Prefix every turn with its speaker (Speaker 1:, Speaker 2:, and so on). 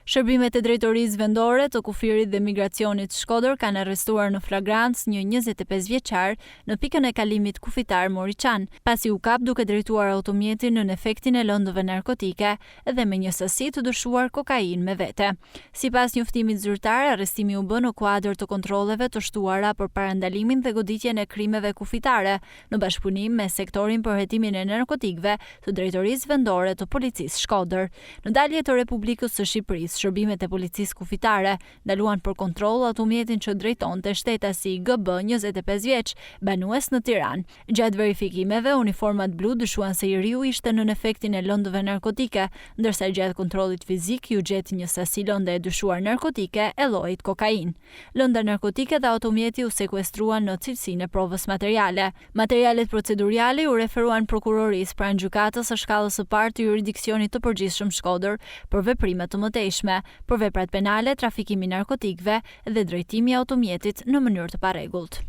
Speaker 1: Shërbimet e drejtorisë vendore të kufirit dhe migracionit Shkodër kanë arrestuar në flagrancë një 25 vjeçar në pikën e kalimit kufitar Moriçan, pasi u kap duke drejtuar automjetin në efektin e lëndëve narkotike dhe me një sasi të dyshuar kokainë me vete. Sipas njoftimit zyrtar, arrestimi u bë në kuadër të kontrolleve të shtuara për parandalimin dhe goditjen e krimeve kufitare në bashkëpunim me sektorin për hetimin e narkotikëve të drejtorisë vendore të policisë Shkodër. Në dalje të Republikës së Shqipërisë, shërbimet e policisë kufitare ndaluan për kontroll automjetin që drejtonte shtetasi GB 25 vjeç, banues në Tiranë. Gjatë verifikimeve, uniformat blu dyshuan se i riu ishte në efektin e lëndëve narkotike, ndërsa gjatë kontrollit fizik ju gjet një sasi lënde e dyshuar narkotike e llojit kokainë. Lënda narkotike dhe automjeti u sekuestruan në cilësinë e provës materiale. Materialet procedurale u referuan prokurorisë pranë gjykatës së shkallës së parë të jurisdiksionit të përgjithshëm Shkodër për veprime të mëtejshme, për veprat penale, trafikimi narkotikëve dhe drejtimi i automjetit në mënyrë të parregullt.